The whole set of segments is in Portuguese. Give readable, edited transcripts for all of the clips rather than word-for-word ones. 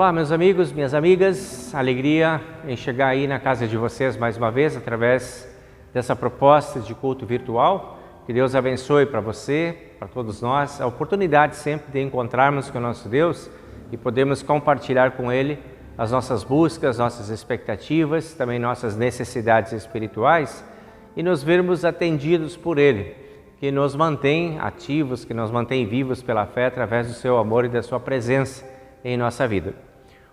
Olá, meus amigos, minhas amigas, alegria em chegar aí na casa de vocês mais uma vez através dessa proposta de culto virtual. Que Deus abençoe para você, para todos nós, a oportunidade sempre de encontrarmos com o nosso Deus e podermos compartilhar com Ele as nossas buscas, nossas expectativas, também nossas necessidades espirituais e nos vermos atendidos por Ele, que nos mantém ativos, que nos mantém vivos pela fé através do seu amor e da sua presença em nossa vida.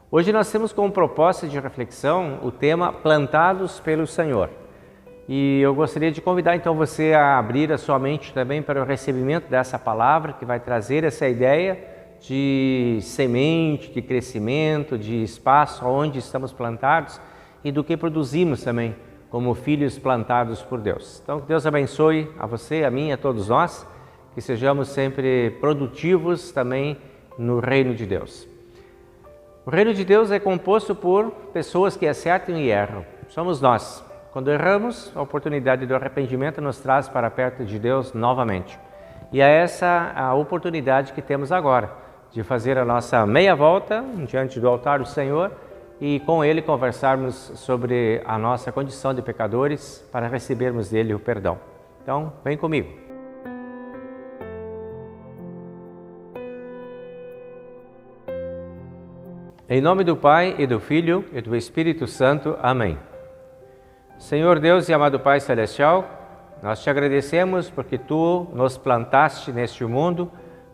Hoje nós temos como proposta de reflexão o tema Plantados pelo Senhor. E eu gostaria de convidar então você a abrir a sua mente também para o recebimento dessa palavra que vai trazer essa ideia de semente, de crescimento, de espaço onde estamos plantados e do que produzimos também como filhos plantados por Deus. Então que Deus abençoe a você, a mim, a todos nós, que sejamos sempre produtivos também no reino de Deus. O reino de Deus é composto por pessoas que acertam e erram. Somos nós. Quando erramos, a oportunidade do arrependimento nos traz para perto de Deus novamente. E é essa a oportunidade que temos agora, de fazer a nossa meia volta diante do altar do Senhor e com Ele conversarmos sobre a nossa condição de pecadores para recebermos dele o perdão. Então, vem comigo. Em nome do Pai, e do Filho, e do Espírito Santo. Amém. Senhor Deus e amado Pai Celestial, nós te agradecemos porque Tu nos plantaste neste mundo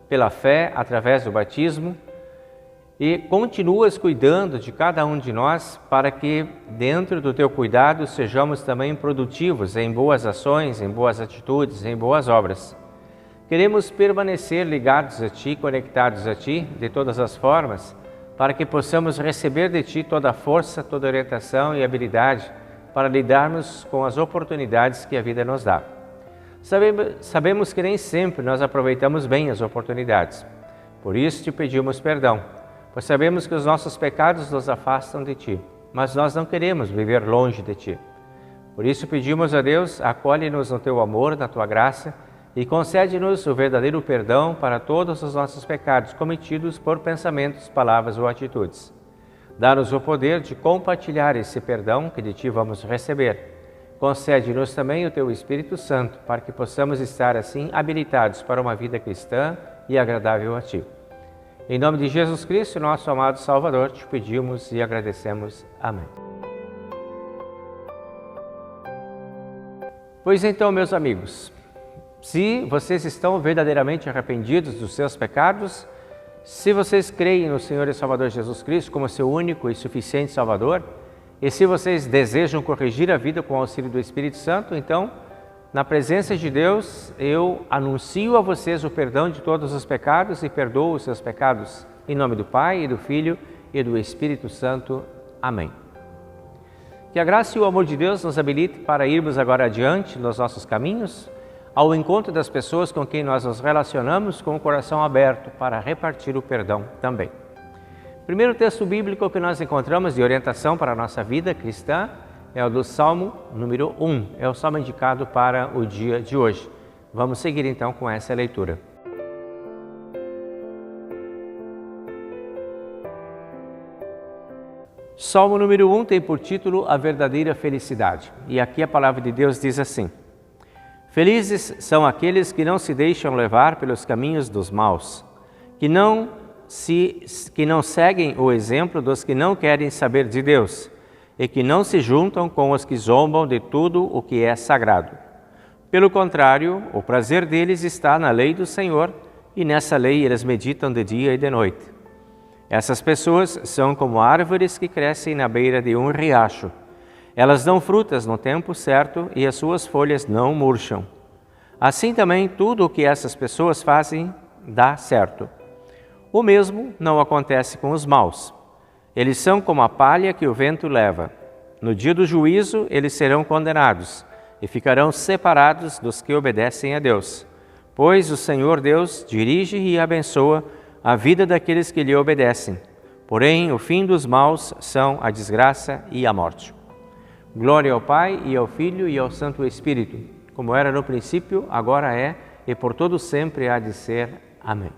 pela fé, através do batismo, e continuas cuidando de cada um de nós para que, dentro do Teu cuidado, sejamos também produtivos em boas ações, em boas atitudes, em boas obras. Queremos permanecer ligados a Ti, conectados a Ti, de todas as formas, para que possamos receber de Ti toda a força, toda a orientação e habilidade para lidarmos com as oportunidades que a vida nos dá. Sabemos que nem sempre nós aproveitamos bem as oportunidades. Por isso te pedimos perdão, pois sabemos que os nossos pecados nos afastam de Ti, mas nós não queremos viver longe de Ti. Por isso pedimos a Deus, acolhe-nos no Teu amor, na Tua graça, e concede-nos o verdadeiro perdão para todos os nossos pecados cometidos por pensamentos, palavras ou atitudes. Dá-nos o poder de compartilhar esse perdão que de Ti vamos receber. Concede-nos também o Teu Espírito Santo, para que possamos estar assim habilitados para uma vida cristã e agradável a Ti. Em nome de Jesus Cristo, nosso amado Salvador, te pedimos e agradecemos. Amém. Pois então, meus amigos, se vocês estão verdadeiramente arrependidos dos seus pecados, se vocês creem no Senhor e Salvador Jesus Cristo como seu único e suficiente Salvador, e se vocês desejam corrigir a vida com o auxílio do Espírito Santo, então, na presença de Deus, eu anuncio a vocês o perdão de todos os pecados e perdoo os seus pecados. Em nome do Pai, e do Filho, e do Espírito Santo. Amém. Que a graça e o amor de Deus nos habilite para irmos agora adiante nos nossos caminhos, ao encontro das pessoas com quem nós nos relacionamos com o coração aberto para repartir o perdão também. O primeiro texto bíblico que nós encontramos de orientação para a nossa vida cristã é o do Salmo número 1, é o salmo indicado para o dia de hoje. Vamos seguir então com essa leitura. Salmo número 1 tem por título A Verdadeira Felicidade, e aqui a palavra de Deus diz assim: Felizes são aqueles que não se deixam levar pelos caminhos dos maus, que não seguem o exemplo dos que não querem saber de Deus e que não se juntam com os que zombam de tudo o que é sagrado. Pelo contrário, o prazer deles está na lei do Senhor e nessa lei eles meditam de dia e de noite. Essas pessoas são como árvores que crescem na beira de um riacho. Elas dão frutas no tempo certo e as suas folhas não murcham. Assim também tudo o que essas pessoas fazem dá certo. O mesmo não acontece com os maus. Eles são como a palha que o vento leva. No dia do juízo eles serão condenados e ficarão separados dos que obedecem a Deus. Pois o Senhor Deus dirige e abençoa a vida daqueles que lhe obedecem. Porém, o fim dos maus são a desgraça e a morte. Glória ao Pai, e ao Filho, e ao Santo Espírito, como era no princípio, agora é, e por todo sempre há de ser. Amém.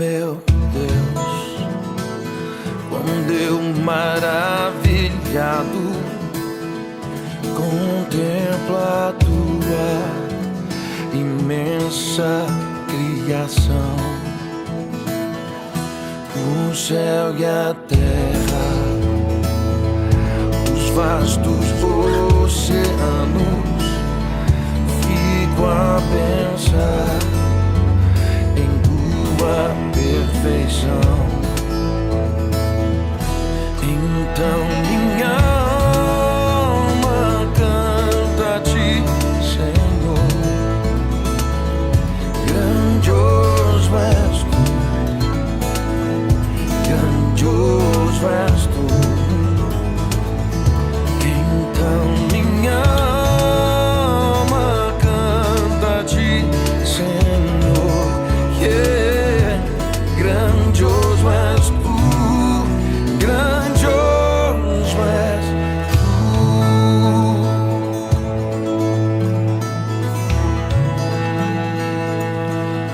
meu Deus, quando eu maravilhado contemplo a tua imensa criação, o céu e a terra, os vastos oceanos, fico a pensar em tua perfeição. Então minha alma canta a ti, Senhor. Grandioso és tu, grandioso és tu. Então minha alma canta a ti, Senhor. Yeah. Grandioso és tu, grandioso és tu.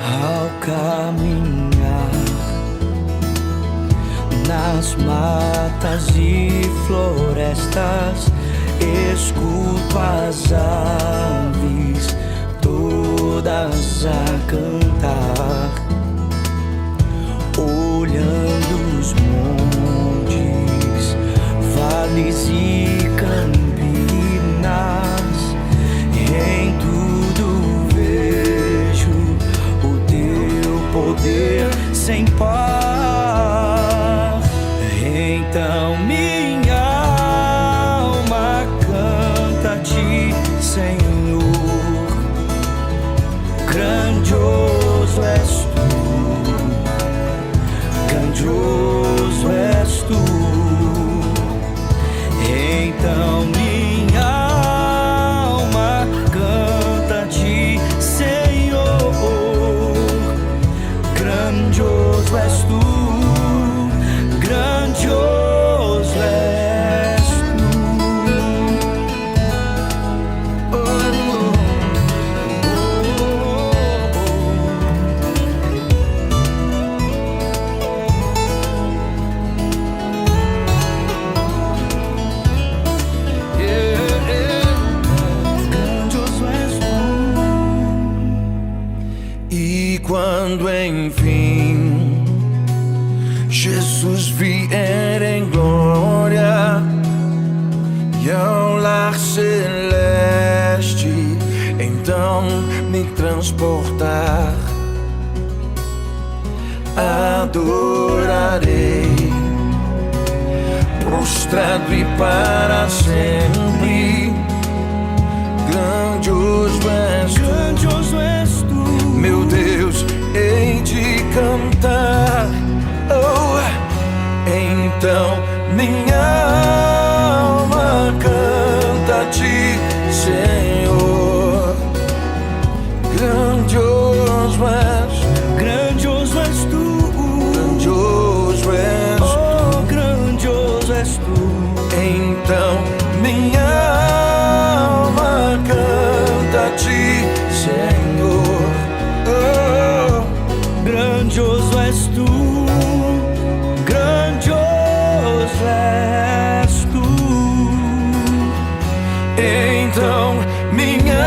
Ao caminhar nas matas e florestas, escuto as aves todas a cantar, olhando os montes, vales e campinas, em tudo vejo o teu poder sem par. Então minha alma canta a ti, Senhor. Grandioso és tu, grandioso és tu. Então minha alma canta a ti, Senhor. Grandioso és tu, grandioso és tu. Oh, oh, e quando enfim Jesus vier em glória e ao lar celeste então me transportar, adorarei prostrado e para sempre. Grandioso és tu, grandioso és tu, meu Deus, hei de cantar. Oh, então minha alma canta a ti, Senhor. Grandioso és tu, grandioso és tu, oh, grandioso és tu. Então minha alma canta a ti, Senhor. Oh, grandioso és tu, grandioso és tu. Então minha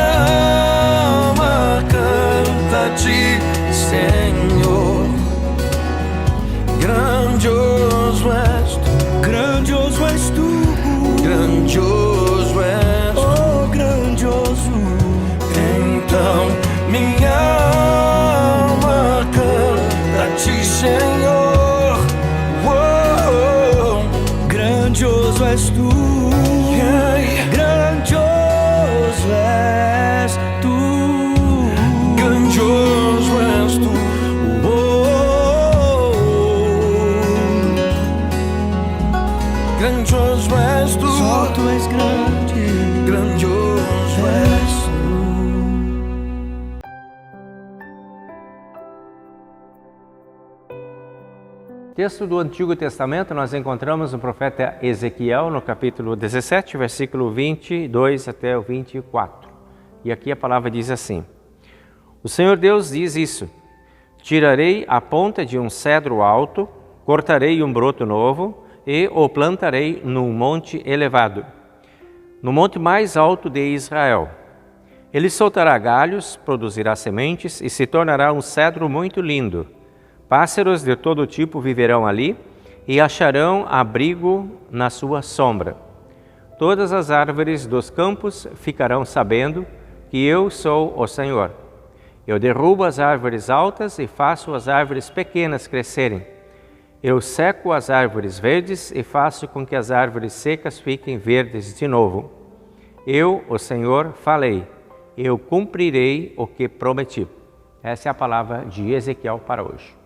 alma canta a ti, Senhor. Grandioso és tu, grandioso és tu, grandioso és tu, oh, grandioso. Então minha alma canta a ti, Senhor. Oh, grandioso és tu, yeah. Grandioso és tu, grandioso és tu. Oh, grandioso és tu, só tu és grande, grandioso és tu. Texto do Antigo Testamento nós encontramos no profeta Ezequiel, no capítulo 17, versículo 22 até o 24. E aqui a palavra diz assim: O Senhor Deus diz isso: Tirarei a ponta de um cedro alto, cortarei um broto novo e o plantarei num monte elevado, no monte mais alto de Israel. Ele soltará galhos, produzirá sementes e se tornará um cedro muito lindo. Pássaros de todo tipo viverão ali e acharão abrigo na sua sombra. Todas as árvores dos campos ficarão sabendo que eu sou o Senhor. Eu derrubo as árvores altas e faço as árvores pequenas crescerem. Eu seco as árvores verdes e faço com que as árvores secas fiquem verdes de novo. Eu, o Senhor, falei. Eu cumprirei o que prometi. Essa é a palavra de Ezequiel para hoje.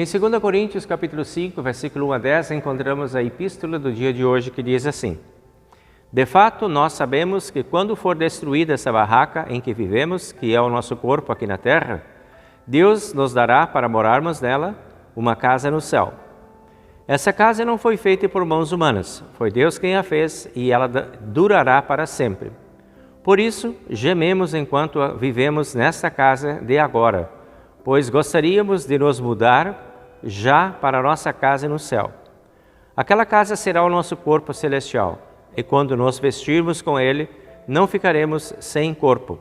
Em 2 Coríntios, capítulo 5, versículo 1 a 10, encontramos a epístola do dia de hoje que diz assim: De fato, nós sabemos que quando for destruída essa barraca em que vivemos, que é o nosso corpo aqui na terra, Deus nos dará para morarmos nela uma casa no céu. Essa casa não foi feita por mãos humanas, foi Deus quem a fez e ela durará para sempre. Por isso, gememos enquanto vivemos nesta casa de agora, pois gostaríamos de nos mudar já para a nossa casa no céu. Aquela casa será o nosso corpo celestial, e quando nos vestirmos com ele, não ficaremos sem corpo.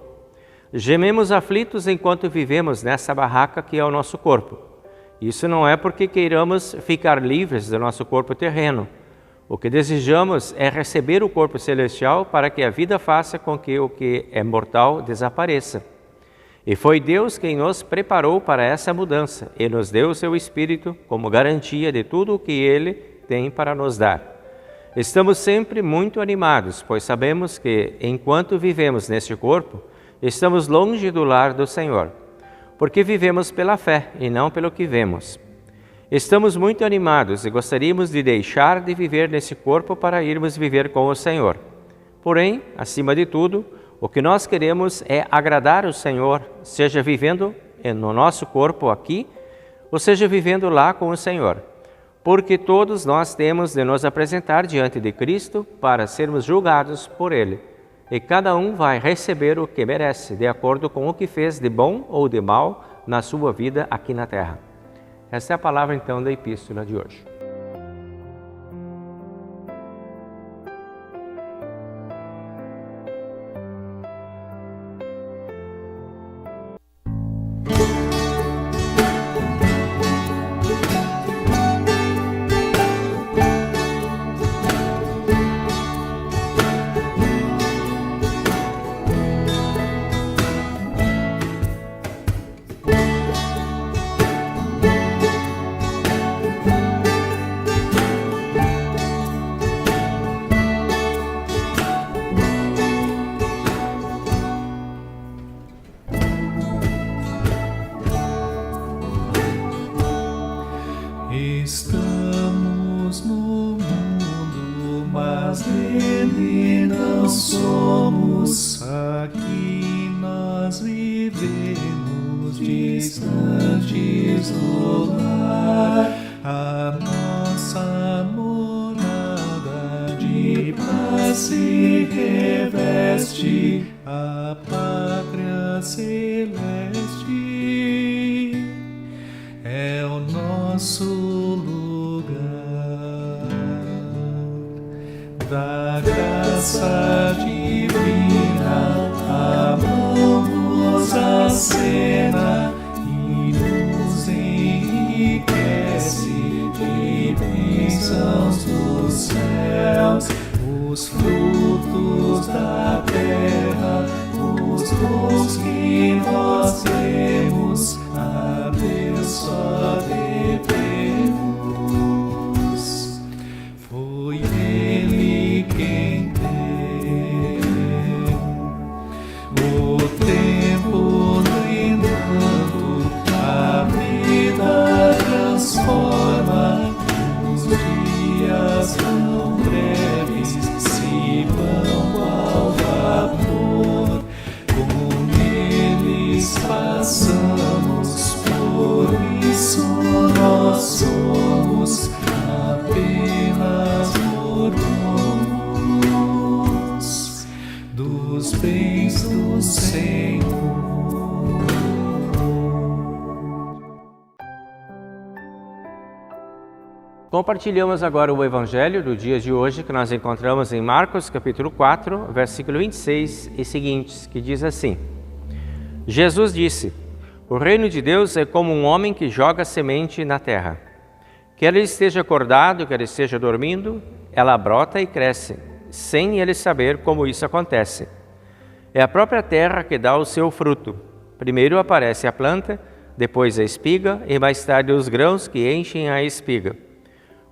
Gememos aflitos enquanto vivemos nessa barraca que é o nosso corpo. Isso não é porque queiramos ficar livres do nosso corpo terreno. O que desejamos é receber o corpo celestial para que a vida faça com que o que é mortal desapareça. E foi Deus quem nos preparou para essa mudança e nos deu o seu Espírito como garantia de tudo o que Ele tem para nos dar. Estamos sempre muito animados, pois sabemos que, enquanto vivemos neste corpo, estamos longe do lar do Senhor, porque vivemos pela fé e não pelo que vemos. Estamos muito animados e gostaríamos de deixar de viver nesse corpo para irmos viver com o Senhor. Porém, acima de tudo, o que nós queremos é agradar o Senhor, seja vivendo no nosso corpo aqui, ou seja vivendo lá com o Senhor. Porque todos nós temos de nos apresentar diante de Cristo para sermos julgados por Ele. E cada um vai receber o que merece, de acordo com o que fez de bom ou de mal na sua vida aqui na terra. Essa é a palavra, então, da epístola de hoje. Estamos no mundo, mas dele não somos. Aqui nós vivemos distantes do lar. A nossa morada de paz se reveste, a pátria celeste é o nosso lugar. Da graça divina a mão nos acena e nos enriquece de bênçãos dos céus. Os frutos da terra, os dons que nós temos, a Deus só devemos. Foi Ele quem deu. O tempo, no entanto, a vida transforma. Os dias tão breves se vão ao vapor. Com eles passamos, por isso nós somos apenas mordomos dos bens do Senhor. Compartilhamos agora o Evangelho do dia de hoje, que nós encontramos em Marcos, capítulo 4, versículo 26 e seguintes, que diz assim: Jesus disse: o reino de Deus é como um homem que joga semente na terra. Quer ele esteja acordado, quer ele esteja dormindo, ela brota e cresce, sem ele saber como isso acontece. É a própria terra que dá o seu fruto. Primeiro aparece a planta, depois a espiga e mais tarde os grãos que enchem a espiga.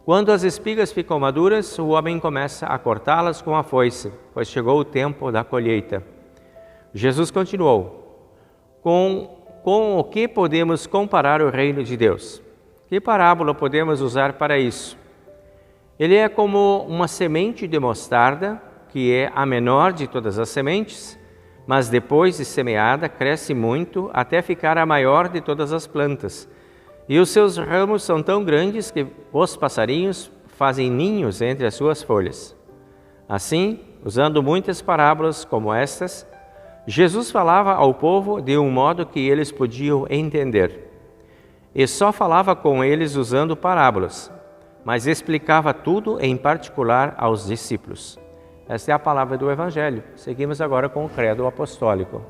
Quando as espigas ficam maduras, o homem começa a cortá-las com a foice, pois chegou o tempo da colheita. Jesus continuou: Com o que podemos comparar o reino de Deus? Que parábola podemos usar para isso? Ele é como uma semente de mostarda, que é a menor de todas as sementes, mas depois de semeada cresce muito até ficar a maior de todas as plantas. E os seus ramos são tão grandes que os passarinhos fazem ninhos entre as suas folhas. Assim, usando muitas parábolas como estas, Jesus falava ao povo de um modo que eles podiam entender. E só falava com eles usando parábolas, mas explicava tudo em particular aos discípulos. Esta é a palavra do Evangelho. Seguimos agora com o credo apostólico.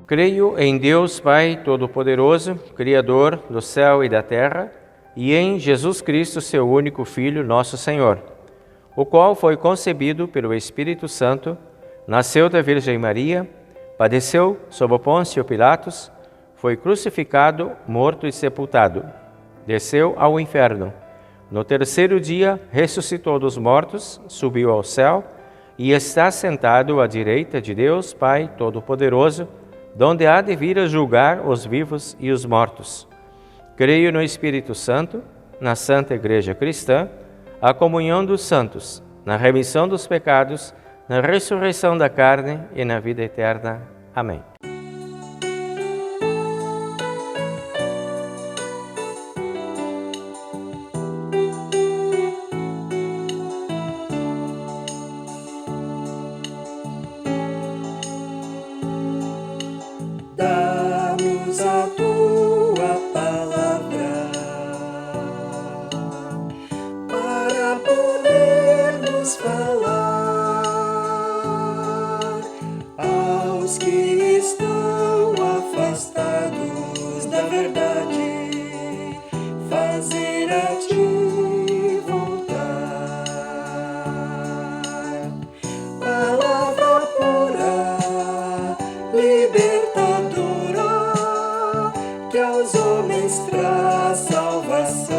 Creio em Deus Pai Todo-Poderoso, Criador do céu e da terra, e em Jesus Cristo, seu único Filho, nosso Senhor, o qual foi concebido pelo Espírito Santo, nasceu da Virgem Maria, padeceu sob Pôncio Pilatos, foi crucificado, morto e sepultado. desceu ao inferno. No terceiro dia, ressuscitou dos mortos, subiu ao céu e está sentado à direita de Deus, Pai Todo-Poderoso, donde há de vir a julgar os vivos e os mortos. Creio no Espírito Santo, na Santa Igreja Cristã, a comunhão dos santos, na remissão dos pecados, na ressurreição da carne e na vida eterna. Amém. Dá-nos a tua palavra para podermos falar aos que estão afastados da verdade, fazer a ti voltar. Palavra pura, libertadora, que aos homens traz salvação,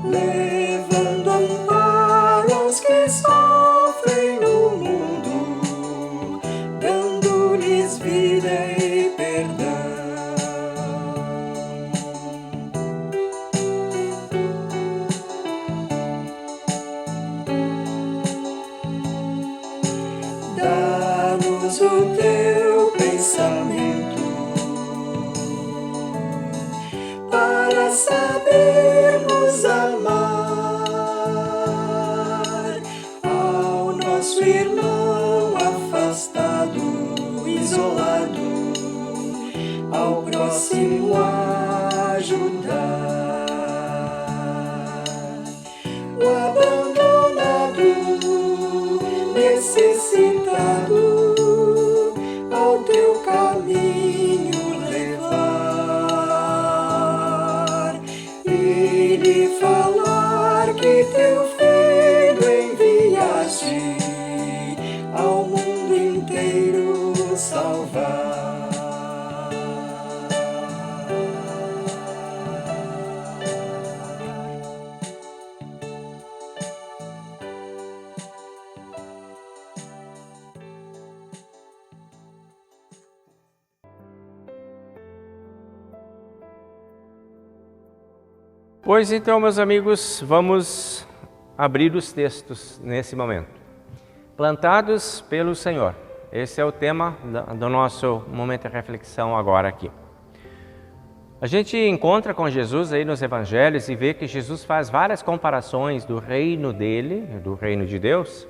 levando amparo aos que sofrem no mundo, dando-lhes vida e perdão. Dá-nos o teu pensamento para sabermos amar ao nosso irmão afastado, isolado, ao próximo ajudar, o abandonado, necessitado, ao teu caminho levar e lhe falar que teu filho enviaste ao mundo inteiro salvar. Pois então, meus amigos, vamos abrir os textos nesse momento. Plantados pelo Senhor. Esse é o tema do nosso momento de reflexão agora aqui. A gente encontra com Jesus aí nos evangelhos e vê que Jesus faz várias comparações do reino dele, do reino de Deus,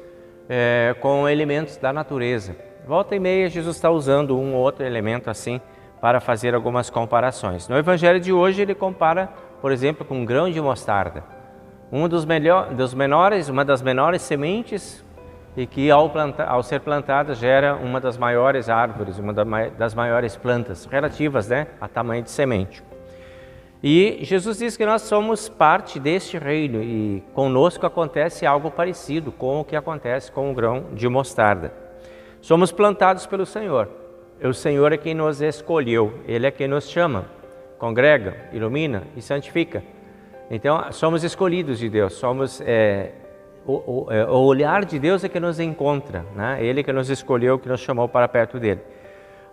com elementos da natureza. Volta e meia, Jesus está usando um ou outro elemento assim para fazer algumas comparações. No evangelho de hoje ele compara, por exemplo, com um grão de mostarda. Uma das menores sementes e que ao ser plantada gera uma das maiores árvores, uma das maiores plantas relativas, a tamanho de semente. E Jesus diz que nós somos parte deste reino e conosco acontece algo parecido com o que acontece com o grão de mostarda. Somos plantados pelo Senhor. O Senhor é quem nos escolheu, Ele é quem nos chama, congrega, ilumina e santifica. Então, somos escolhidos de Deus, o olhar de Deus é que nos encontra, Ele que nos escolheu, que nos chamou para perto dele.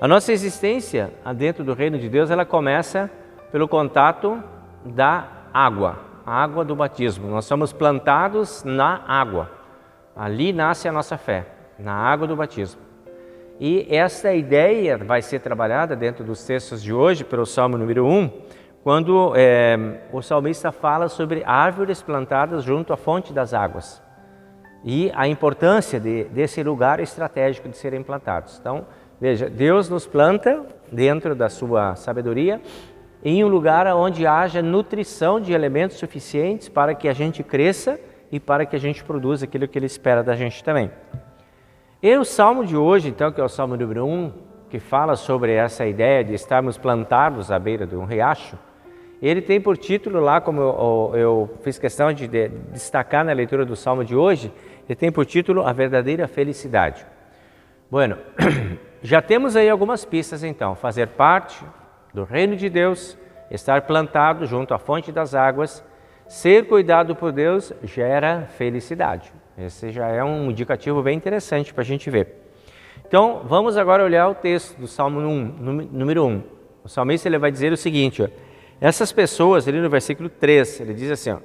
A nossa existência dentro do reino de Deus, ela começa pelo contato da água, a água do batismo. Nós somos plantados na água, ali nasce a nossa fé, na água do batismo. E essa ideia vai ser trabalhada dentro dos textos de hoje, pelo Salmo número 1, quando o salmista fala sobre árvores plantadas junto à fonte das águas e a importância desse lugar estratégico de serem plantados. Então, veja, Deus nos planta dentro da sua sabedoria em um lugar onde haja nutrição de elementos suficientes para que a gente cresça e para que a gente produza aquilo que Ele espera da gente também. E o Salmo de hoje, então, que é o Salmo número 1, que fala sobre essa ideia de estarmos plantados à beira de um riacho, ele tem por título lá, como eu fiz questão de destacar na leitura do Salmo de hoje, ele tem por título A Verdadeira Felicidade. Bueno, já temos aí algumas pistas então, fazer parte do reino de Deus estar plantado junto à fonte das águas, ser cuidado por Deus gera felicidade. Esse já é um indicativo bem interessante para a gente ver. Então, vamos agora olhar o texto do Salmo 1, número 1. O salmista ele vai dizer o seguinte, ó, essas pessoas, ali no versículo 3, ele diz assim, ó,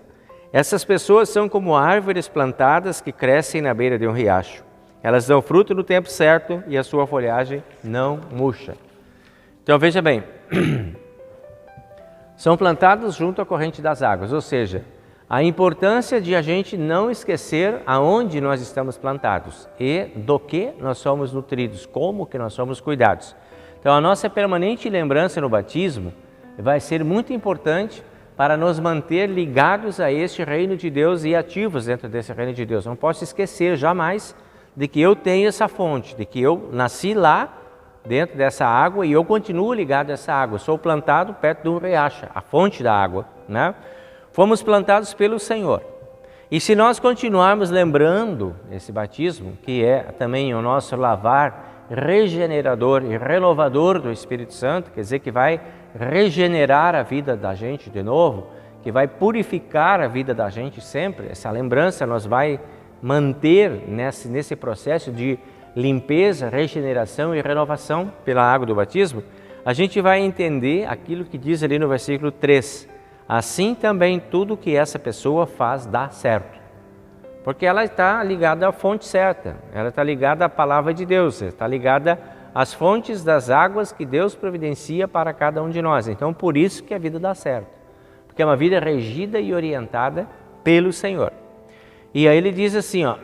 essas pessoas são como árvores plantadas que crescem na beira de um riacho. Elas dão fruto no tempo certo e a sua folhagem não murcha. Então, veja bem, são plantados junto à corrente das águas, ou seja, a importância de a gente não esquecer aonde nós estamos plantados e do que nós somos nutridos, como que nós somos cuidados. Então, a nossa permanente lembrança no batismo vai ser muito importante para nos manter ligados a este reino de Deus e ativos dentro desse reino de Deus. Não posso esquecer jamais de que eu tenho essa fonte, de que eu nasci lá dentro dessa água e eu continuo ligado a essa água. Sou plantado perto de um riacho, a fonte da água, né? Fomos plantados pelo Senhor. E se nós continuarmos lembrando esse batismo, que é também o nosso lavar regenerador e renovador do Espírito Santo, quer dizer que vai regenerar a vida da gente de novo, que vai purificar a vida da gente sempre, essa lembrança nos vai manter nesse processo de limpeza, regeneração e renovação pela água do batismo, a gente vai entender aquilo que diz ali no versículo 3. Assim também tudo que essa pessoa faz dá certo. Porque ela está ligada à fonte certa, ela está ligada à palavra de Deus, está ligada às fontes das águas que Deus providencia para cada um de nós. Então, por isso que a vida dá certo. Porque é uma vida regida e orientada pelo Senhor. E aí ele diz assim, ó,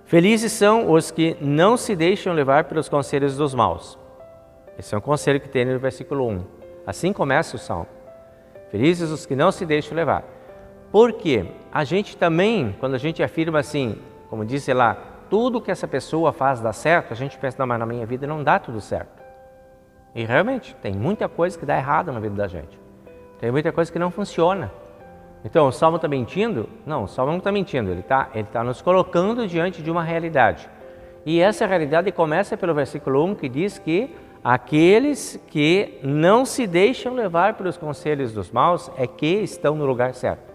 felizes são os que não se deixam levar pelos conselhos dos maus. Esse é um conselho que tem no versículo 1. Assim começa o Salmo. Felizes os que não se deixam levar. Porque a gente também, quando a gente afirma assim, como diz lá, tudo que essa pessoa faz dá certo, a gente pensa, não, mas na minha vida não dá tudo certo. E realmente, tem muita coisa que dá errado na vida da gente. Tem muita coisa que não funciona. Então, o Salmo está mentindo? Não, o Salmo não está mentindo, ele tá nos colocando diante de uma realidade. E essa realidade começa pelo versículo 1, que diz que aqueles que não se deixam levar pelos conselhos dos maus é que estão no lugar certo.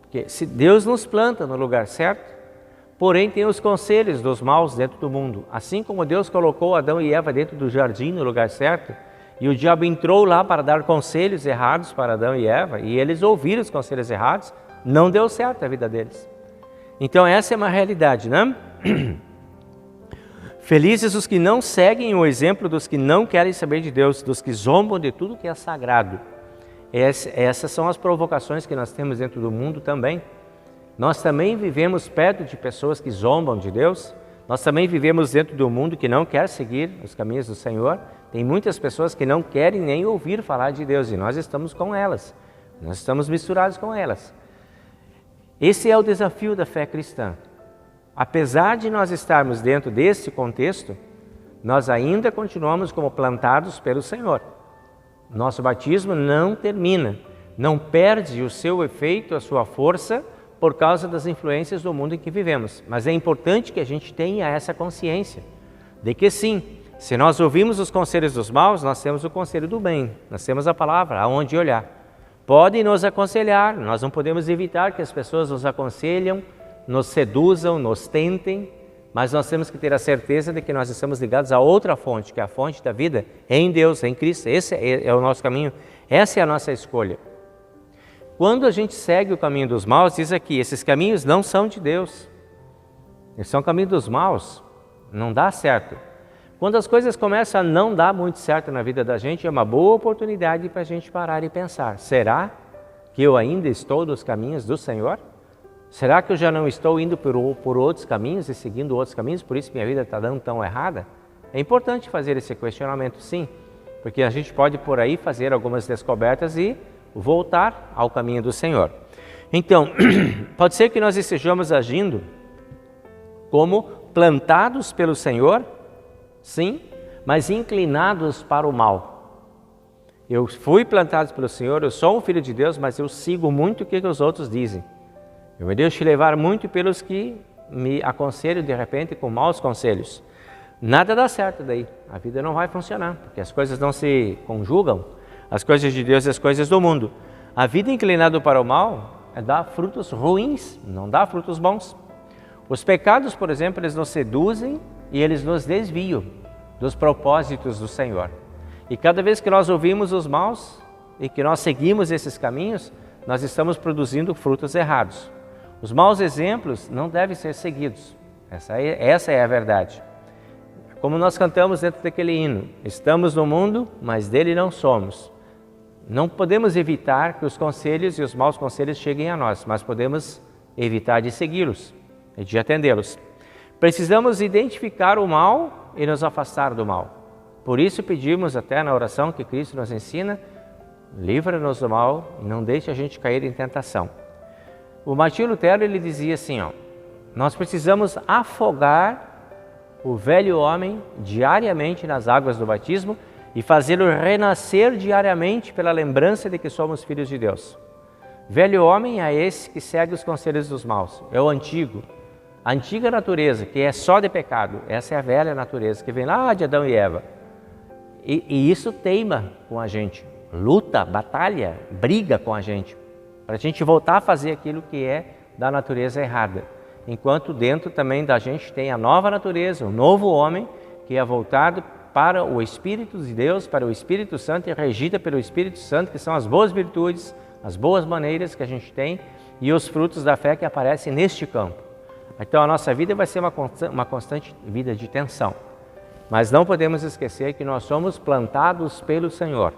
Porque se Deus nos planta no lugar certo, porém tem os conselhos dos maus dentro do mundo. Assim como Deus colocou Adão e Eva dentro do jardim no lugar certo, e o diabo entrou lá para dar conselhos errados para Adão e Eva, e eles ouviram os conselhos errados, não deu certo a vida deles. Então essa é uma realidade, né? Felizes os que não seguem o exemplo dos que não querem saber de Deus, dos que zombam de tudo que é sagrado. Essas são as provocações que nós temos dentro do mundo também. Nós também vivemos perto de pessoas que zombam de Deus. Nós também vivemos dentro do mundo que não quer seguir os caminhos do Senhor. Tem muitas pessoas que não querem nem ouvir falar de Deus e nós estamos com elas. Nós estamos misturados com elas. Esse é o desafio da fé cristã. Apesar de nós estarmos dentro desse contexto, nós ainda continuamos como plantados pelo Senhor. Nosso batismo não termina, não perde o seu efeito, a sua força, por causa das influências do mundo em que vivemos. Mas é importante que a gente tenha essa consciência de que sim, se nós ouvimos os conselhos dos maus, nós temos o conselho do bem, nós temos a palavra, aonde olhar. Podem nos aconselhar, nós não podemos evitar que as pessoas nos aconselham, nos seduzam, nos tentem, mas nós temos que ter a certeza de que nós estamos ligados a outra fonte, que é a fonte da vida em Deus, em Cristo. Esse é o nosso caminho, essa é a nossa escolha. Quando a gente segue o caminho dos maus, diz aqui, esses caminhos não são de Deus. Eles são o caminho dos maus, não dá certo. Quando as coisas começam a não dar muito certo na vida da gente, é uma boa oportunidade para a gente parar e pensar, será que eu ainda estou nos caminhos do Senhor? Será que eu já não estou indo por outros caminhos e seguindo outros caminhos, por isso minha vida está dando tão errada? É importante fazer esse questionamento, sim, porque a gente pode por aí fazer algumas descobertas e voltar ao caminho do Senhor. Então, pode ser que nós estejamos agindo como plantados pelo Senhor, sim, mas inclinados para o mal. Eu fui plantado pelo Senhor, eu sou um filho de Deus, mas eu sigo muito o que os outros dizem. Eu me deixo levar muito pelos que me aconselham de repente com maus conselhos. Nada dá certo daí, a vida não vai funcionar, porque as coisas não se conjugam. as coisas de Deus e as coisas do mundo. A vida inclinada para o mal dá frutos ruins, não dá frutos bons. Os pecados, por exemplo, eles nos seduzem e eles nos desviam dos propósitos do Senhor. E cada vez que nós ouvimos os maus e que nós seguimos esses caminhos, nós estamos produzindo frutos errados. Os maus exemplos não devem ser seguidos. Essa é a verdade. Como nós cantamos dentro daquele hino, estamos no mundo, mas dele não somos. Não podemos evitar que os conselhos e os maus conselhos cheguem a nós, mas podemos evitar de segui-los e de atendê-los. Precisamos identificar o mal e nos afastar do mal. Por isso pedimos até na oração que Cristo nos ensina, livra-nos do mal e não deixe a gente cair em tentação. O Martinho Lutero ele dizia assim, nós precisamos afogar o velho homem diariamente nas águas do batismo e fazê-lo renascer diariamente pela lembrança de que somos filhos de Deus. Velho homem é esse que segue os conselhos dos maus, é o antigo. A antiga natureza, que é só de pecado, essa é a velha natureza que vem lá de Adão e Eva. E isso teima com a gente, luta, batalha, briga com a gente, para a gente voltar a fazer aquilo que é da natureza errada. Enquanto dentro também da gente tem a nova natureza, o novo homem, que é voltado para o Espírito de Deus, para o Espírito Santo e regida pelo Espírito Santo, que são as boas virtudes, as boas maneiras que a gente tem e os frutos da fé que aparecem neste campo. Então a nossa vida vai ser uma constante vida de tensão. Mas não podemos esquecer que nós somos plantados pelo Senhor.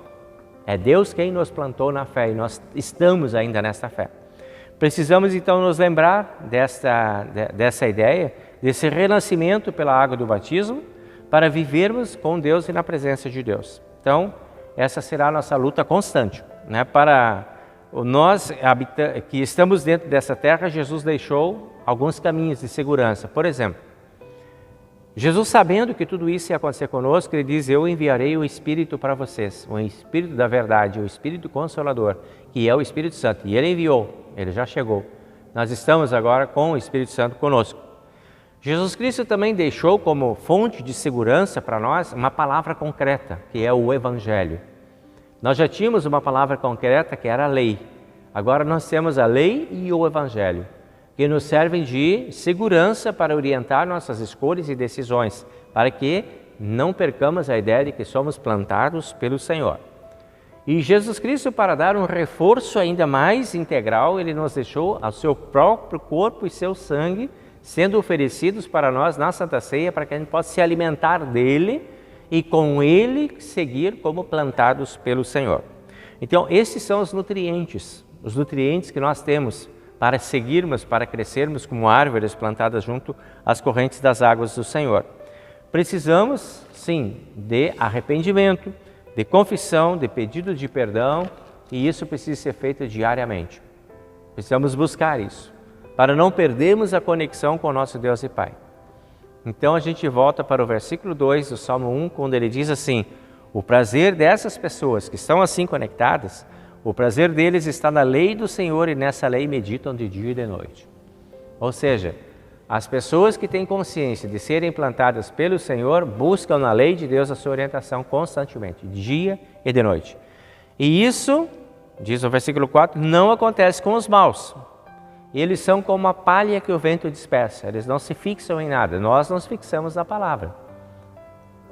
É Deus quem nos plantou na fé e nós estamos ainda nessa fé. Precisamos então nos lembrar dessa ideia, desse renascimento pela água do batismo, para vivermos com Deus e na presença de Deus. Então, essa será a nossa luta constante. Para nós que estamos dentro dessa terra, Jesus deixou alguns caminhos de segurança. Por exemplo, Jesus, sabendo que tudo isso ia acontecer conosco, ele diz, eu enviarei o Espírito para vocês, o Espírito da verdade, o Espírito Consolador, que é o Espírito Santo. E ele enviou, ele já chegou. Nós estamos agora com o Espírito Santo conosco. Jesus Cristo também deixou como fonte de segurança para nós uma palavra concreta, que é o Evangelho. Nós já tínhamos uma palavra concreta que era a lei. Agora nós temos a lei e o Evangelho, que nos servem de segurança para orientar nossas escolhas e decisões, para que não percamos a ideia de que somos plantados pelo Senhor. E Jesus Cristo, para dar um reforço ainda mais integral, ele nos deixou o seu próprio corpo e seu sangue sendo oferecidos para nós na Santa Ceia, para que a gente possa se alimentar dele e com ele seguir como plantados pelo Senhor. Então, esses são os nutrientes que nós temos para seguirmos, para crescermos como árvores plantadas junto às correntes das águas do Senhor. Precisamos, sim, de arrependimento, de confissão, de pedido de perdão, e isso precisa ser feito diariamente. Precisamos buscar isso, para não perdermos a conexão com o nosso Deus e Pai. Então a gente volta para o versículo 2 do Salmo 1, quando ele diz assim, o prazer dessas pessoas que estão assim conectadas, o prazer deles está na lei do Senhor e nessa lei meditam de dia e de noite. Ou seja, as pessoas que têm consciência de serem plantadas pelo Senhor buscam na lei de Deus a sua orientação constantemente, dia e de noite. E isso, diz o versículo 4, não acontece com os maus. Eles são como a palha que o vento dispersa, eles não se fixam em nada, nós nos fixamos na palavra.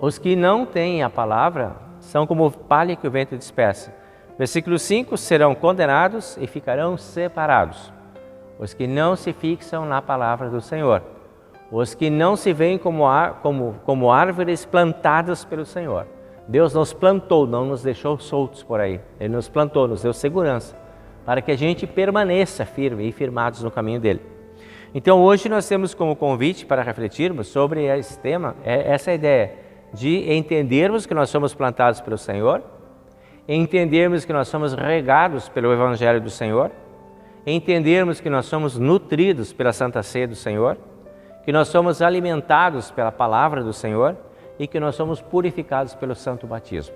Os que não têm a palavra são como palha que o vento dispersa. Versículo 5, serão condenados e ficarão separados. Os que não se fixam na palavra do Senhor. Os que não se veem como árvores plantadas pelo Senhor. Deus nos plantou, não nos deixou soltos por aí. Ele nos plantou, nos deu segurança, para que a gente permaneça firme e firmados no caminho dele. Então hoje nós temos como convite para refletirmos sobre esse tema, essa ideia de entendermos que nós somos plantados pelo Senhor, entendermos que nós somos regados pelo Evangelho do Senhor, entendermos que nós somos nutridos pela Santa Ceia do Senhor, que nós somos alimentados pela Palavra do Senhor e que nós somos purificados pelo Santo Batismo.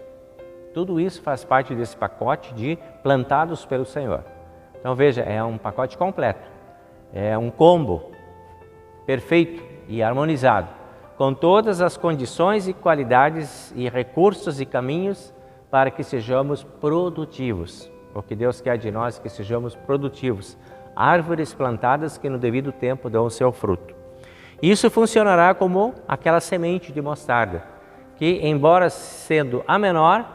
Tudo isso faz parte desse pacote de plantados pelo Senhor. Então veja, é um pacote completo, é um combo perfeito e harmonizado, com todas as condições e qualidades e recursos e caminhos para que sejamos produtivos. O que Deus quer de nós é que sejamos produtivos, árvores plantadas que no devido tempo dão o seu fruto. Isso funcionará como aquela semente de mostarda, que embora sendo a menor,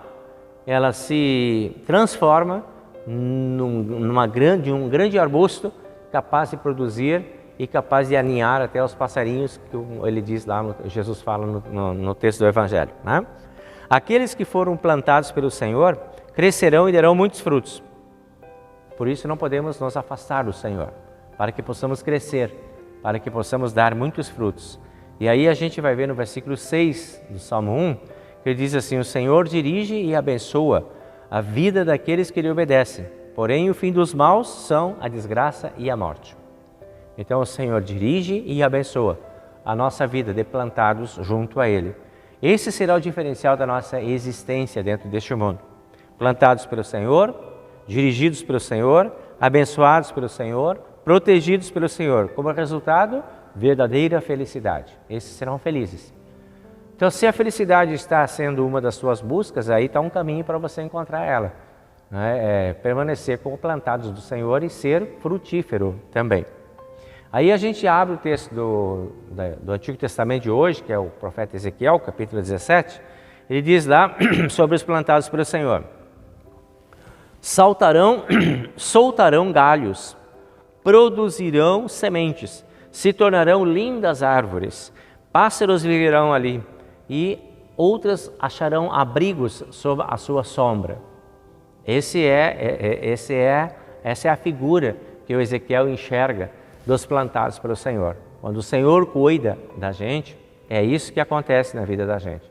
ela se transforma um grande arbusto capaz de produzir e capaz de aninhar até os passarinhos, que ele diz lá, Jesus fala no texto do Evangelho, né? Aqueles que foram plantados pelo Senhor crescerão e darão muitos frutos. Por isso não podemos nos afastar do Senhor, para que possamos crescer, para que possamos dar muitos frutos. E aí a gente vai ver no versículo 6 do Salmo 1, que ele diz assim: o Senhor dirige e abençoa a vida daqueles que lhe obedecem, porém o fim dos maus são a desgraça e a morte. Então o Senhor dirige e abençoa a nossa vida de plantados junto a Ele. Esse será o diferencial da nossa existência dentro deste mundo. Plantados pelo Senhor, dirigidos pelo Senhor, abençoados pelo Senhor, protegidos pelo Senhor. Como resultado, verdadeira felicidade. Esses serão felizes. Então, se a felicidade está sendo uma das suas buscas, aí está um caminho para você encontrar ela. Permanecer como plantados do Senhor e ser frutífero também. Aí a gente abre o texto do Antigo Testamento de hoje, que é o profeta Ezequiel, capítulo 17. Ele diz lá sobre os plantados pelo Senhor: soltarão galhos, produzirão sementes, se tornarão lindas árvores, pássaros viverão ali e outras acharão abrigos sob a sua sombra. Essa é a figura que o Ezequiel enxerga dos plantados pelo Senhor. Quando o Senhor cuida da gente, é isso que acontece na vida da gente.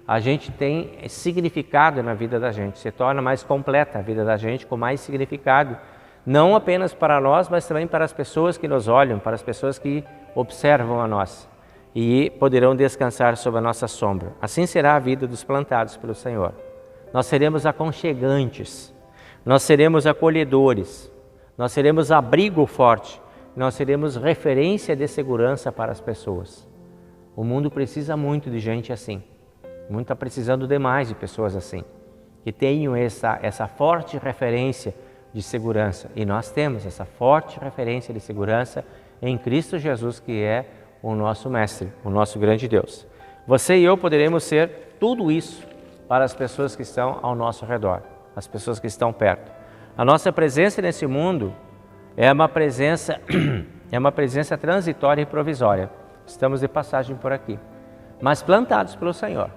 A gente tem significado na vida da gente, se torna mais completa a vida da gente, com mais significado, não apenas para nós, mas também para as pessoas que nos olham, para as pessoas que observam a nós e poderão descansar sob a nossa sombra. Assim será a vida dos plantados pelo Senhor. Nós seremos aconchegantes, nós seremos acolhedores, nós seremos abrigo forte, nós seremos referência de segurança para as pessoas. O mundo precisa muito de gente assim. O mundo está precisando demais de pessoas assim, que tenham essa forte referência de segurança. E nós temos essa forte referência de segurança em Cristo Jesus, que é o nosso Mestre, o nosso grande Deus. Você e eu poderemos ser tudo isso para as pessoas que estão ao nosso redor, as pessoas que estão perto. A nossa presença nesse mundo é uma presença transitória e provisória. Estamos de passagem por aqui, mas plantados pelo Senhor.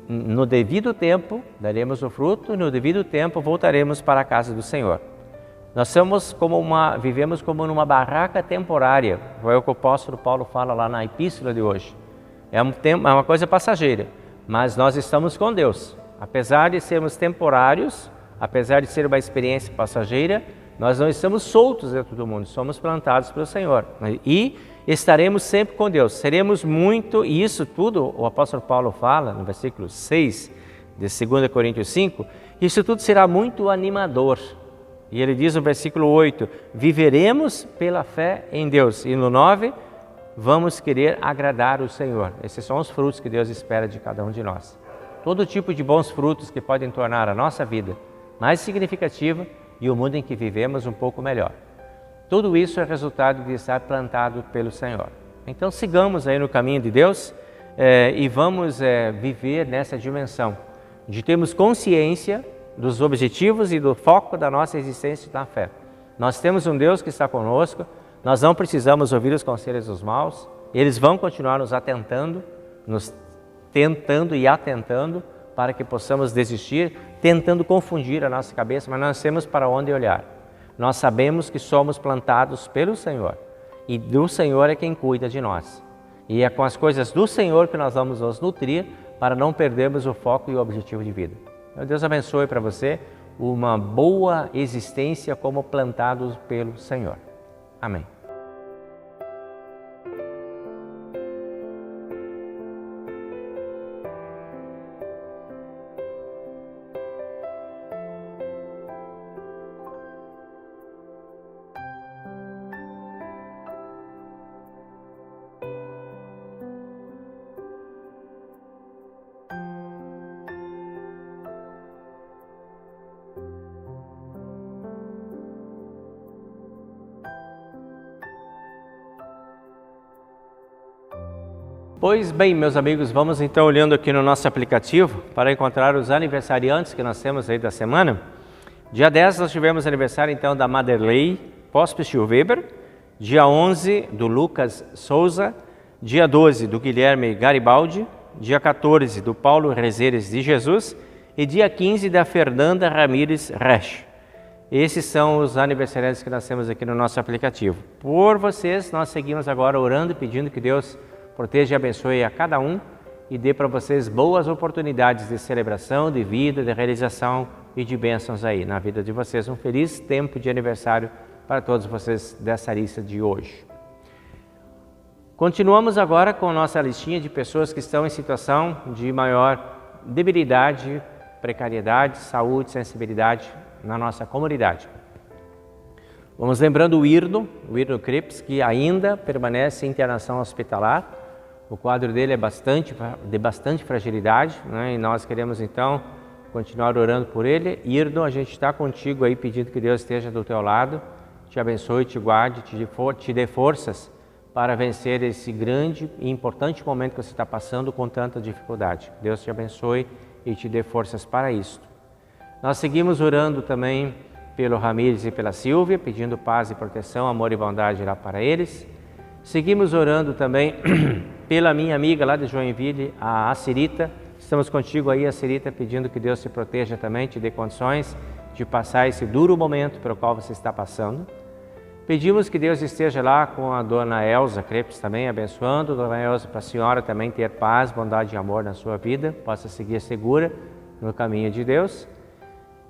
No devido tempo daremos o fruto, no devido tempo voltaremos para a casa do Senhor. Nós vivemos como numa barraca temporária, foi o que o apóstolo Paulo fala lá na epístola de hoje. É uma coisa passageira, mas nós estamos com Deus. Apesar de sermos temporários, apesar de ser uma experiência passageira, nós não estamos soltos dentro do mundo, somos plantados pelo Senhor. E estaremos sempre com Deus, seremos muito, e isso tudo o apóstolo Paulo fala no versículo 6 de 2 Coríntios 5, isso tudo será muito animador. E ele diz no versículo 8, viveremos pela fé em Deus. E no 9, vamos querer agradar o Senhor. Esses são os frutos que Deus espera de cada um de nós. Todo tipo de bons frutos que podem tornar a nossa vida mais significativa e o mundo em que vivemos um pouco melhor. Tudo isso é resultado de estar plantado pelo Senhor. Então sigamos aí no caminho de Deus e vamos viver nessa dimensão de termos consciência dos objetivos e do foco da nossa existência na fé. Nós temos um Deus que está conosco, nós não precisamos ouvir os conselhos dos maus, eles vão continuar nos atentando, nos tentando e atentando para que possamos desistir, tentando confundir a nossa cabeça, mas nós temos para onde olhar. Nós sabemos que somos plantados pelo Senhor e do Senhor é quem cuida de nós. E é com as coisas do Senhor que nós vamos nos nutrir para não perdermos o foco e o objetivo de vida. Meu Deus abençoe para você uma boa existência como plantados pelo Senhor. Amém. Pois bem, meus amigos, vamos então olhando aqui no nosso aplicativo para encontrar os aniversariantes que nós temos aí da semana. Dia 10 nós tivemos aniversário então da Maderley Pospisil Weber, dia 11 do Lucas Souza, dia 12 do Guilherme Garibaldi, dia 14 do Paulo Rezeres de Jesus e dia 15 da Fernanda Ramires Resch. Esses são os aniversariantes que nós temos aqui no nosso aplicativo. Por vocês, nós seguimos agora orando e pedindo que Deus proteja e abençoe a cada um e dê para vocês boas oportunidades de celebração, de vida, de realização e de bênçãos aí na vida de vocês. Um feliz tempo de aniversário para todos vocês dessa lista de hoje. Continuamos agora com a nossa listinha de pessoas que estão em situação de maior debilidade, precariedade, saúde, sensibilidade na nossa comunidade. Vamos lembrando o Irno Krips, que ainda permanece em internação hospitalar. O quadro dele é de bastante fragilidade, né? E nós queremos então continuar orando por ele. Irno, a gente está contigo aí pedindo que Deus esteja do teu lado, te abençoe, te guarde, te dê forças para vencer esse grande e importante momento que você está passando com tanta dificuldade. Deus te abençoe e te dê forças para isso. Nós seguimos orando também pelo Ramires e pela Silvia, pedindo paz e proteção, amor e bondade lá para eles. Seguimos orando também pela minha amiga lá de Joinville, a Cirita. Estamos contigo aí, a Cirita, pedindo que Deus te proteja também, te dê condições de passar esse duro momento pelo qual você está passando. Pedimos que Deus esteja lá com a dona Elza Crepes também, abençoando. Dona Elza, para a senhora também ter paz, bondade e amor na sua vida, possa seguir segura no caminho de Deus.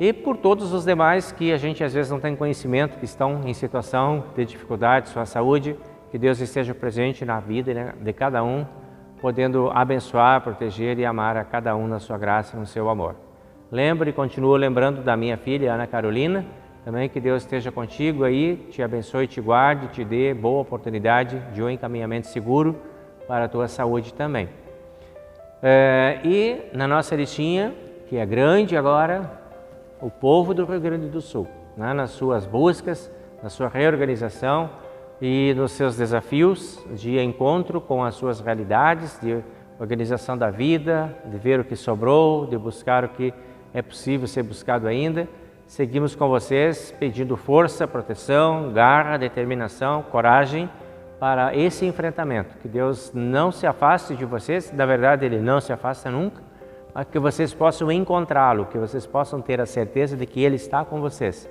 E por todos os demais que a gente às vezes não tem conhecimento, que estão em situação de dificuldade, sua saúde, que Deus esteja presente na vida de cada um, podendo abençoar, proteger e amar a cada um na sua graça e no seu amor. Lembre e continuo lembrando da minha filha, Ana Carolina, também que Deus esteja contigo aí, te abençoe, te guarde, te dê boa oportunidade de um encaminhamento seguro para a tua saúde também. E na nossa listinha, que é grande agora, o povo do Rio Grande do Sul, né, nas suas buscas, na sua reorganização e nos seus desafios de encontro com as suas realidades, de organização da vida, de ver o que sobrou, de buscar o que é possível ser buscado ainda. Seguimos com vocês pedindo força, proteção, garra, determinação, coragem para esse enfrentamento. Que Deus não se afaste de vocês, na verdade Ele não se afasta nunca, mas que vocês possam encontrá-lo, que vocês possam ter a certeza de que Ele está com vocês,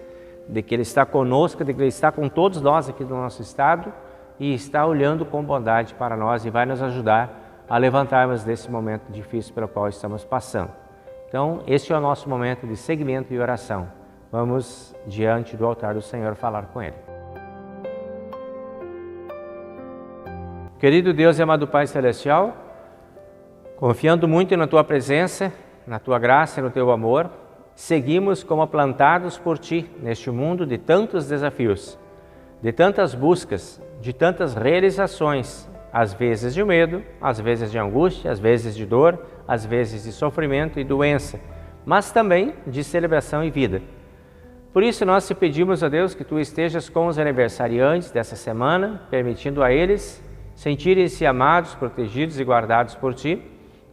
de que Ele está conosco, de que Ele está com todos nós aqui do nosso estado e está olhando com bondade para nós e vai nos ajudar a levantarmos desse momento difícil pelo qual estamos passando. Então, esse é o nosso momento de seguimento e oração. Vamos diante do altar do Senhor falar com Ele. Querido Deus e amado Pai Celestial, confiando muito na Tua presença, na Tua graça e no Teu amor, seguimos como plantados por Ti neste mundo de tantos desafios, de tantas buscas, de tantas realizações, às vezes de medo, às vezes de angústia, às vezes de dor, às vezes de sofrimento e doença, mas também de celebração e vida. Por isso nós te pedimos a Deus que Tu estejas com os aniversariantes dessa semana, permitindo a eles sentirem-se amados, protegidos e guardados por Ti,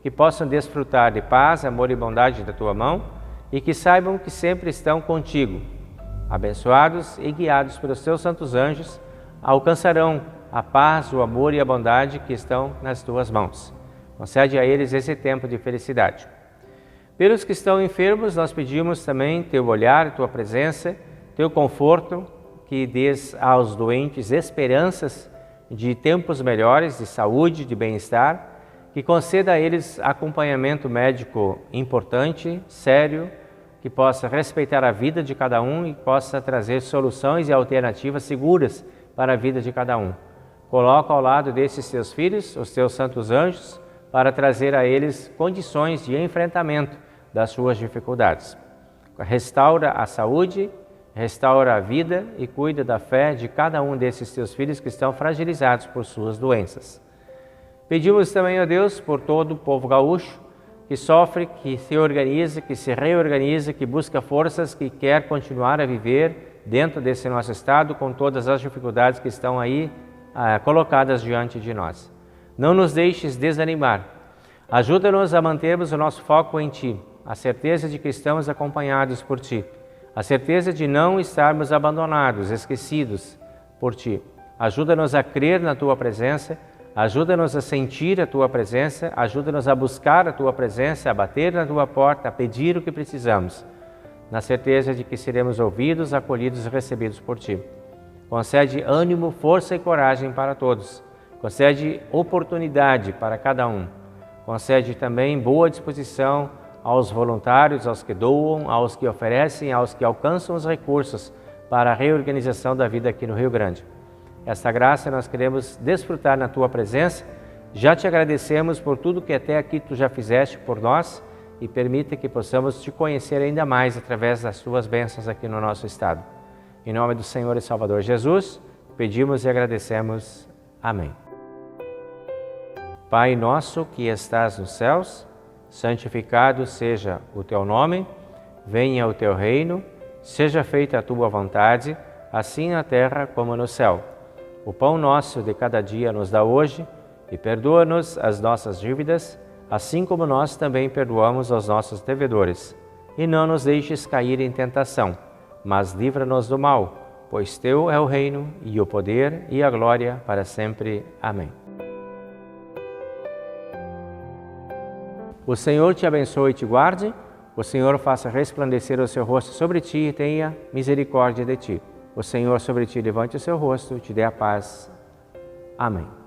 que possam desfrutar de paz, amor e bondade da Tua mão e que saibam que sempre estão contigo. Abençoados e guiados pelos Teus santos anjos, alcançarão a paz, o amor e a bondade que estão nas Tuas mãos. Concede a eles esse tempo de felicidade. Pelos que estão enfermos, nós pedimos também Teu olhar, Tua presença, Teu conforto, que dês aos doentes esperanças de tempos melhores, de saúde, de bem-estar, que conceda a eles acompanhamento médico importante, sério, que possa respeitar a vida de cada um e possa trazer soluções e alternativas seguras para a vida de cada um. Coloca ao lado desses Teus filhos, os Teus santos anjos, para trazer a eles condições de enfrentamento das suas dificuldades. Restaura a saúde, restaura a vida e cuida da fé de cada um desses Teus filhos que estão fragilizados por suas doenças. Pedimos também a Deus por todo o povo gaúcho que sofre, que se organiza, que se reorganiza, que busca forças, que quer continuar a viver dentro desse nosso estado com todas as dificuldades que estão aí colocadas diante de nós. Não nos deixes desanimar. Ajuda-nos a mantermos o nosso foco em Ti, a certeza de que estamos acompanhados por Ti, a certeza de não estarmos abandonados, esquecidos por Ti. Ajuda-nos a crer na Tua presença, ajuda-nos a sentir a Tua presença, ajuda-nos a buscar a Tua presença, a bater na Tua porta, a pedir o que precisamos, na certeza de que seremos ouvidos, acolhidos e recebidos por Ti. Concede ânimo, força e coragem para todos. Concede oportunidade para cada um. Concede também boa disposição aos voluntários, aos que doam, aos que oferecem, aos que alcançam os recursos para a reorganização da vida aqui no Rio Grande. Esta graça nós queremos desfrutar na Tua presença. Já Te agradecemos por tudo que até aqui Tu já fizeste por nós e permita que possamos Te conhecer ainda mais através das Tuas bênçãos aqui no nosso estado. Em nome do Senhor e Salvador Jesus, pedimos e agradecemos. Amém. Pai nosso que estás nos céus, santificado seja o Teu nome, venha o Teu reino, seja feita a Tua vontade, assim na terra como no céu. O pão nosso de cada dia nos dá hoje e perdoa-nos as nossas dívidas, assim como nós também perdoamos aos nossos devedores. E não nos deixes cair em tentação, mas livra-nos do mal, pois Teu é o reino e o poder e a glória para sempre. Amém. O Senhor te abençoe e te guarde, o Senhor faça resplandecer o seu rosto sobre ti e tenha misericórdia de ti. O Senhor sobre ti levante o seu rosto e te dê a paz. Amém.